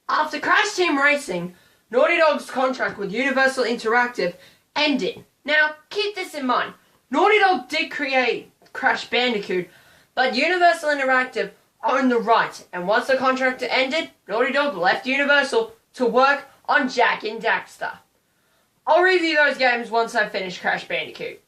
After Crash Team Racing, Naughty Dog's contract with Universal Interactive ended. Now, keep this in mind. Naughty Dog did create Crash Bandicoot, but Universal Interactive owned the rights, and once the contract ended, Naughty Dog left Universal to work on Jak and Daxter. I'll review those games once I finish Crash Bandicoot.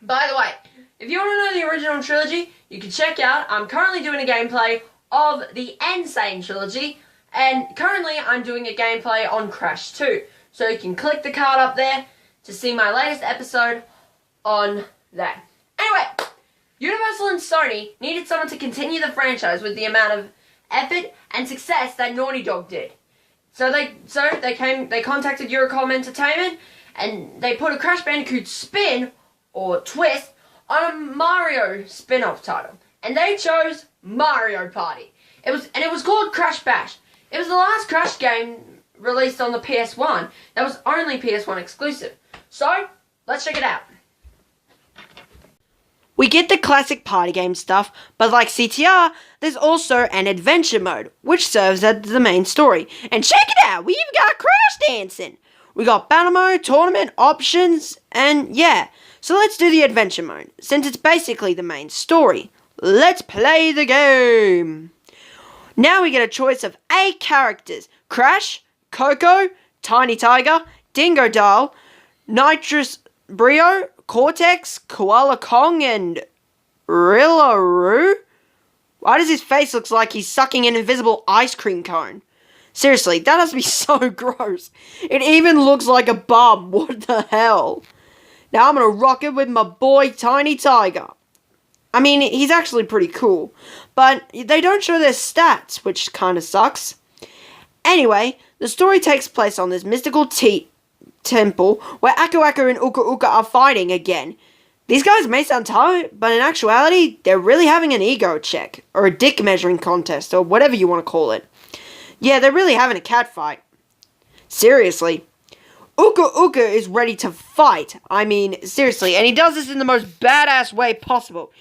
By the way, if you want to know the original trilogy, you can check out, I'm currently doing a gameplay of the Insane trilogy, and currently I'm doing a gameplay on Crash 2. So you can click the card up there to see my latest episode on that. Anyway, Universal and Sony needed someone to continue the franchise with the amount of effort and success that Naughty Dog did. So they contacted Eurocom Entertainment, and they put a Crash Bandicoot spin or twist on a Mario spin-off title, and they chose Mario Party. It was called Crash Bash. It was the last Crash game released on the PS1 that was only PS1 exclusive. So let's check it out. We get the classic party game stuff, but like CTR, there's also an adventure mode, which serves as the main story. And check it out, we've got Crash Dancing! We got battle mode, tournament, options, and yeah. So let's do the adventure mode, since it's basically the main story. Let's play the game! Now we get a choice of 8 characters. Crash, Coco, Tiny Tiger, Dingo Dial, Nitrous Brio, Cortex, Koala Kong, and Rillaroo? Why does his face look like he's sucking an invisible ice cream cone? Seriously, that has to be so gross. It even looks like a bum. What the hell? Now I'm gonna rock it with my boy Tiny Tiger. I mean, he's actually pretty cool, but they don't show their stats, which kinda sucks. Anyway, the story takes place on this mystical temple where Aku Aku and Uka Uka are fighting again. These guys may sound tight, but in actuality, they're really having an ego check, or a dick measuring contest, or whatever you want to call it. Yeah, they're really having a cat fight. Seriously. Uka Uka is ready to fight. I mean, seriously, and he does this in the most badass way possible.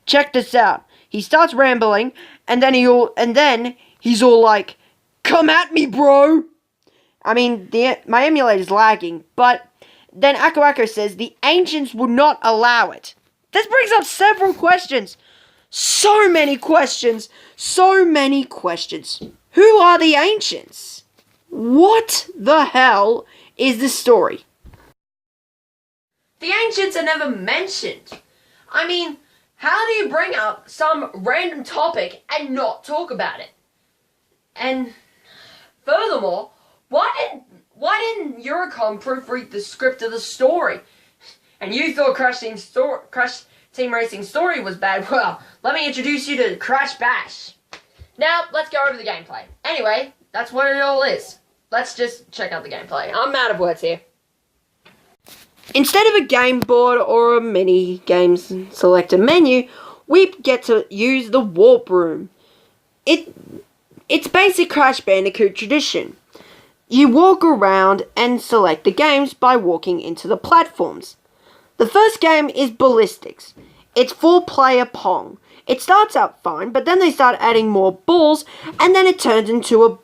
Check this out. He starts rambling, and then he's all like, "Come at me, bro!" I mean, my emulator's lagging, but then Aku Aku says the ancients would not allow it. This brings up several questions. So many questions. So many questions. Who are the ancients? What the hell is this story? The ancients are never mentioned. I mean, how do you bring up some random topic and not talk about it? And furthermore, why didn't Eurocom proofread the script of the story? And you thought Crash Team Racing story was bad? Well, let me introduce you to Crash Bash. Now, let's go over the gameplay. Anyway, that's what it all is. Let's just check out the gameplay. I'm out of words here. Instead of a game board or a mini games selector menu, we get to use the warp room. It's basic Crash Bandicoot tradition. You walk around and select the games by walking into the platforms. The first game is Ballistics. It's 4-player Pong. It starts out fine, but then they start adding more balls, and then it turns into a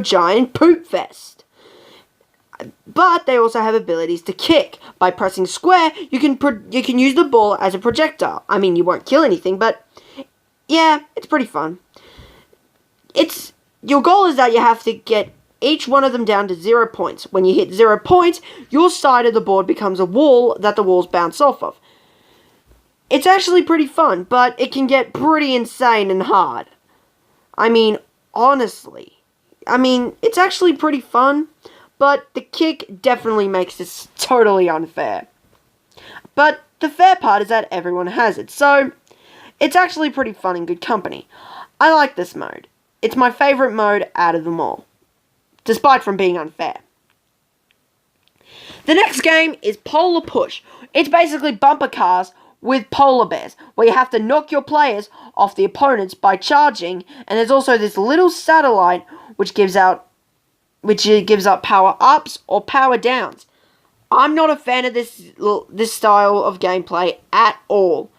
giant poop fest. But they also have abilities to kick. By pressing square, you can use the ball as a projectile. I mean, you won't kill anything, but yeah, it's pretty fun. Your goal is that you have to get each one of them down to 0 points. When you hit 0 points, your side of the board becomes a wall that the walls bounce off of. It's actually pretty fun, but it can get pretty insane and hard. I mean, honestly. I mean, it's actually pretty fun, but the kick definitely makes this totally unfair. But the fair part is that everyone has it, so it's actually pretty fun and good company. I like this mode. It's my favourite mode out of them all, despite from being unfair. The next game is Polar Push. It's basically bumper cars with polar bears, where you have to knock your players off the opponents by charging, and there's also this little satellite which gives up power ups or power downs. I'm not a fan of this style of gameplay at all.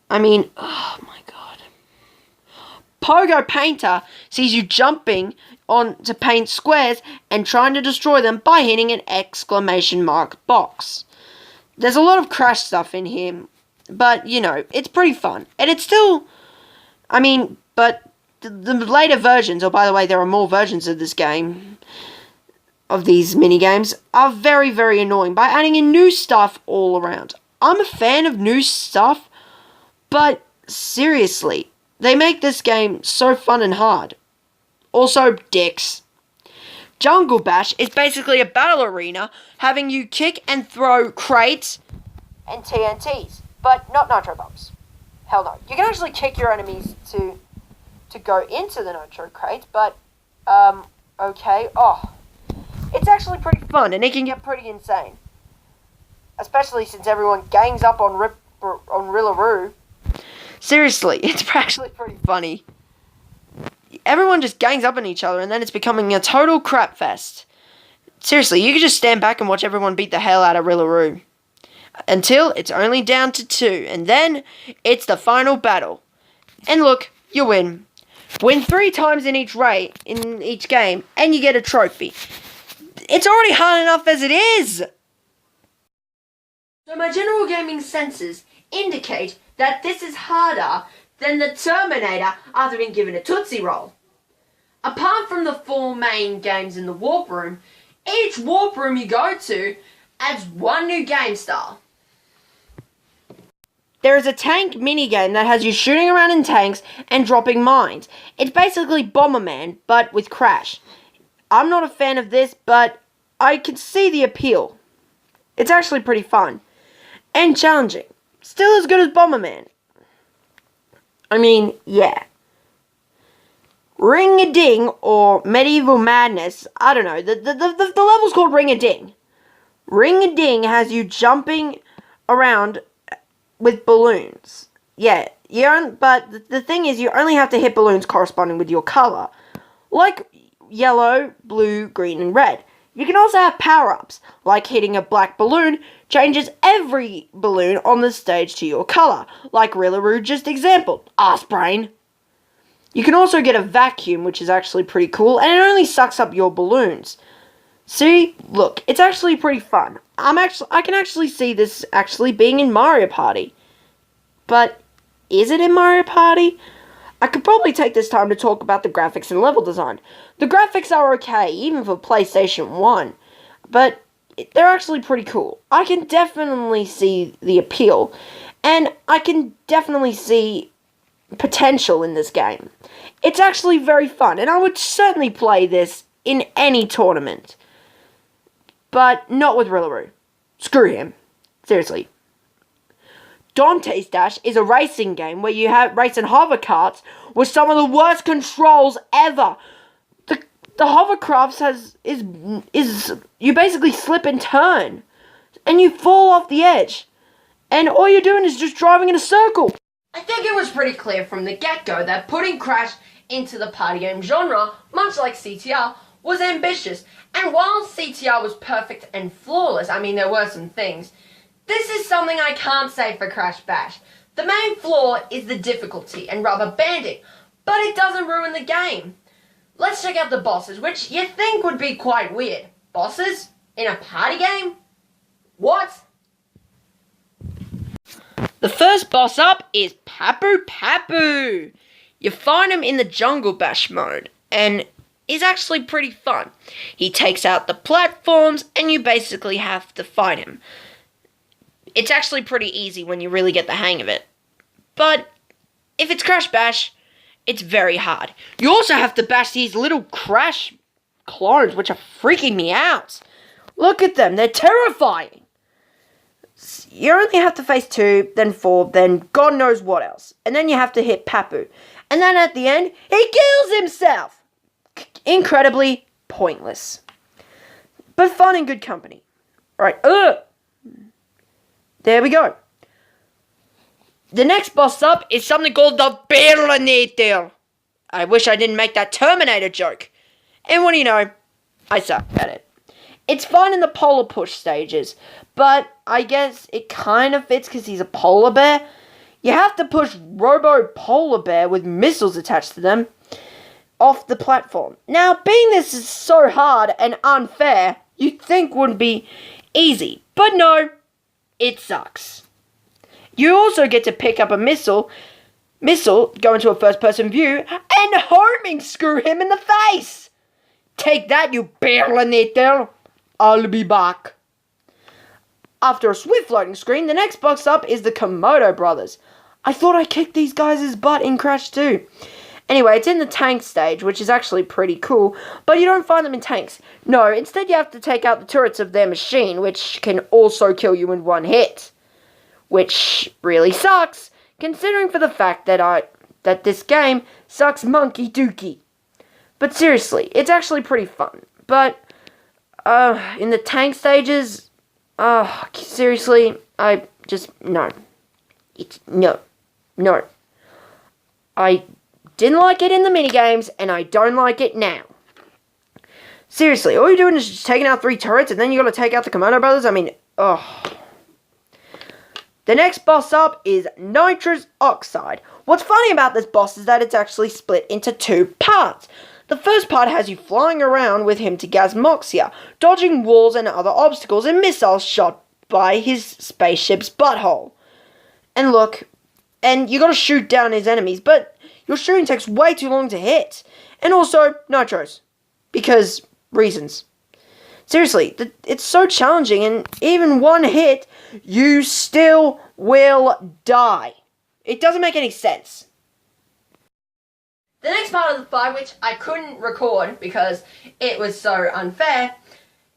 I mean, oh my god. pogo painter sees you jumping on to paint squares and trying to destroy them by hitting an exclamation mark box. There's a lot of Crash stuff in here, but, you know, it's pretty fun. And it's still, but the later versions, by the way, there are more versions of this game, of these minigames, are very, very annoying by adding in new stuff all around. I'm a fan of new stuff, but seriously, they make this game so fun and hard. Also, dicks. Jungle Bash is basically a battle arena having you kick and throw crates and TNTs, but not nitro bombs. Hell no. You can actually kick your enemies to go into the nitro crate, but, okay. Oh, it's actually pretty fun, and it can get pretty insane. Especially since everyone gangs up on Rillaroo. Seriously, it's actually pretty funny. Everyone just gangs up on each other, and then it's becoming a total crap fest. Seriously, you could just stand back and watch everyone beat the hell out of Rillaroo. Until it's only down to 2, and then it's the final battle. And look, you win. Win 3 times in each game, and you get a trophy. It's already hard enough as it is! So my general gaming senses indicate that this is harder than the Terminator after being given a Tootsie Roll. Apart from the 4 main games in the Warp Room, each Warp Room you go to adds 1 new game style. There is a tank minigame that has you shooting around in tanks and dropping mines. It's basically Bomberman, but with Crash. I'm not a fan of this, but I can see the appeal. It's actually pretty fun. And challenging. Still as good as Bomberman. Yeah. Ring-a-Ding, or Medieval Madness, I don't know, the level's called Ring-a-Ding. Ring-a-Ding has you jumping around with balloons. Yeah, but the thing is, you only have to hit balloons corresponding with your color. Like yellow, blue, green, and red. You can also have power-ups, like hitting a black balloon changes every balloon on the stage to your color, like Rillaroo just exampled. Arsebrain. You can also get a vacuum, which is actually pretty cool, and it only sucks up your balloons. See? Look, it's actually pretty fun. I can actually see this actually being in Mario Party. But, is it in Mario Party? I could probably take this time to talk about the graphics and level design. The graphics are okay, even for PlayStation 1, but they're actually pretty cool. I can definitely see the appeal, and I can definitely see potential in this game. It's actually very fun, and I would certainly play this in any tournament. But not with Rillaroo. Screw him. Seriously. Dante's Dash is a racing game where you race in hovercarts with some of the worst controls ever. The hovercrafts is you basically slip and turn, and you fall off the edge, and all you're doing is just driving in a circle. I think it was pretty clear from the get-go that putting Crash into the party game genre, much like CTR, was ambitious. And while CTR was perfect and flawless, there were some things, this is something I can't say for Crash Bash. The main flaw is the difficulty and rubber banding, but it doesn't ruin the game. Let's check out the bosses, which you think would be quite weird. Bosses? In a party game? What? The first boss up is Papu Papu. You find him in the Jungle Bash mode, and he's actually pretty fun. He takes out the platforms, and you basically have to fight him. It's actually pretty easy when you really get the hang of it. But if it's Crash Bash, it's very hard. You also have to bash these little Crash clones, which are freaking me out. Look at them, they're terrifying. You only have to face 2, then 4, then God knows what else. And then you have to hit Papu. And then at the end, he kills himself. Incredibly pointless. But fun and good company. Alright, there we go. The next boss up is something called the Billinator. I wish I didn't make that Terminator joke. And what do you know? I suck at it. It's fun in the polar push stages, but I guess it kind of fits because he's a polar bear. You have to push Robo Polar Bear with missiles attached to them off the platform. Now, being this is so hard and unfair, you'd think wouldn't be easy. But no, it sucks. You also get to pick up a missile, go into a first-person view, and homing screw him in the face. Take that, you Berliner. I'll be back. After a swift loading screen, the next box up is the Komodo brothers. I thought I kicked these guys' butt in Crash 2. Anyway, it's in the tank stage, which is actually pretty cool, but you don't find them in tanks. No, instead you have to take out the turrets of their machine, which can also kill you in one hit. Which really sucks, considering for the fact that this game sucks monkey dookie. But seriously, it's actually pretty fun. But, in the tank stages, seriously, no. No. I didn't like it in the minigames, and I don't like it now. Seriously, all you're doing is just taking out 3 turrets, and then you gotta take out the Komodo brothers? I mean, The next boss up is Nitrous Oxide. What's funny about this boss is that it's actually split into 2 parts. The first part has you flying around with him to Gasmoxia, dodging walls and other obstacles and missiles shot by his spaceship's butthole. And look, and you gotta shoot down his enemies, but your shooting takes way too long to hit. And also, nitros. Because reasons. Seriously, it's so challenging, and even one hit, you still will die. It doesn't make any sense. The next part of the fight, which I couldn't record because it was so unfair,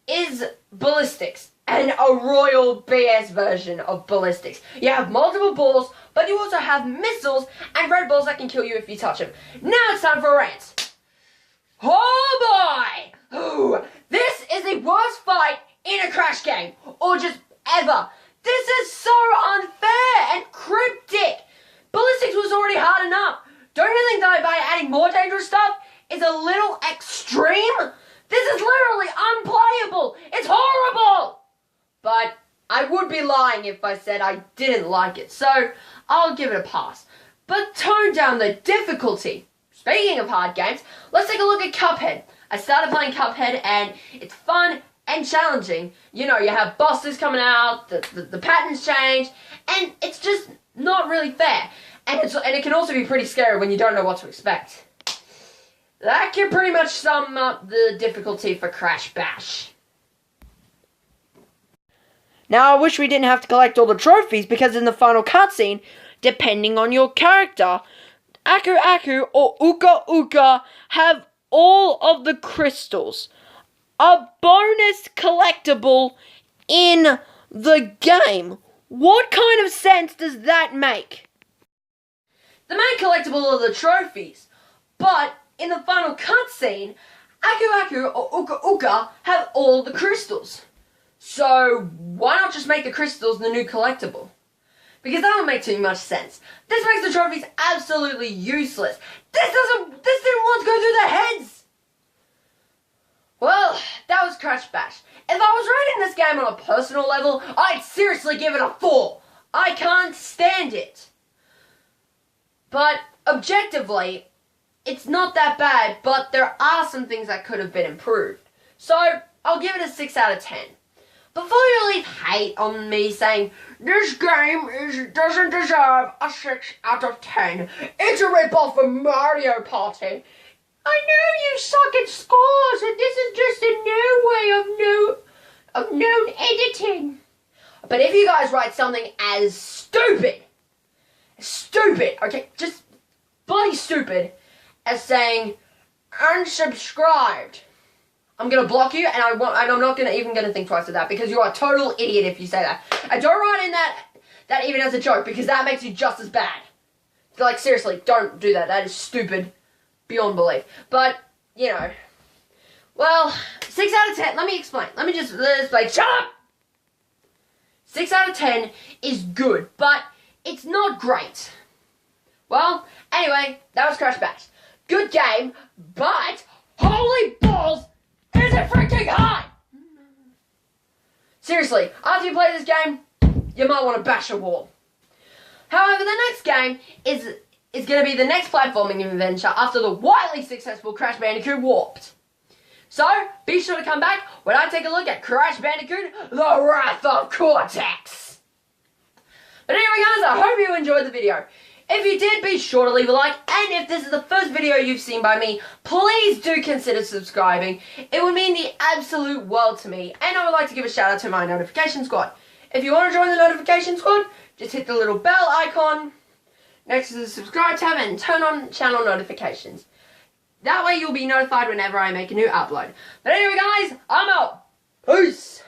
is ballistics. And a royal BS version of ballistics. You have multiple balls, but you also have missiles and red balls that can kill you if you touch them. Now it's time for a rant. Oh boy! Ooh, this is the worst fight in a Crash game, or just ever. This is so unfair and cryptic. Ballistics was already hard enough. Don't you think that by adding more dangerous stuff is a little extreme? This is literally unplayable. It's horrible. But I would be lying if I said I didn't like it, so I'll give it a pass. But tone down the difficulty. Speaking of hard games, let's take a look at Cuphead. I started playing Cuphead and it's fun and challenging. You know, you have bosses coming out, the patterns change, and it's just not really fair. And it can also be pretty scary when you don't know what to expect. That can pretty much sum up the difficulty for Crash Bash. Now, I wish we didn't have to collect all the trophies, because in the final cutscene, depending on your character, Aku Aku or Uka Uka have all of the crystals. A bonus collectible in the game. What kind of sense does that make? The main collectible are the trophies, but in the final cutscene, Aku Aku or Uka Uka have all the crystals. So why not just make the crystals the new collectible? Because that would make too much sense. This makes the trophies absolutely useless. This didn't want to go through their heads. Well, that was Crash Bash. If I was rating this game on a personal level, I'd seriously give it a 4. I can't stand it. But objectively, it's not that bad, but there are some things that could have been improved. So I'll give it a 6 out of 10. Before you leave hate on me saying, this game doesn't deserve a 6 out of 10. It's a rip-off of Mario Party. I know you suck at scores, and this is just a new way of new editing. But if you guys write something as stupid, okay, just bloody stupid, as saying, unsubscribed, I'm gonna block you, and I'm not even gonna think twice of that, because you are a total idiot if you say that. And don't write in that even as a joke, because that makes you just as bad. Like, seriously, don't do that. That is stupid beyond belief. But, you know, well, 6 out of 10. Let me explain. Let's explain. Shut up! 6 out of 10 is good, but it's not great. Well, anyway, that was Crash Bash. Good game, but holy balls, is it freaking hard! Seriously, after you play this game, you might want to bash a wall. However, the next game is going to be the next platforming adventure after the wildly successful Crash Bandicoot Warped. So, be sure to come back when I take a look at Crash Bandicoot The Wrath of Cortex. But anyway guys, I hope you enjoyed the video. If you did, be sure to leave a like, and if this is the first video you've seen by me, please do consider subscribing. It would mean the absolute world to me, and I would like to give a shout out to my notification squad. If you want to join the notification squad, just hit the little bell icon next to the subscribe tab and turn on channel notifications. That way you'll be notified whenever I make a new upload. But anyway guys, I'm out. Peace!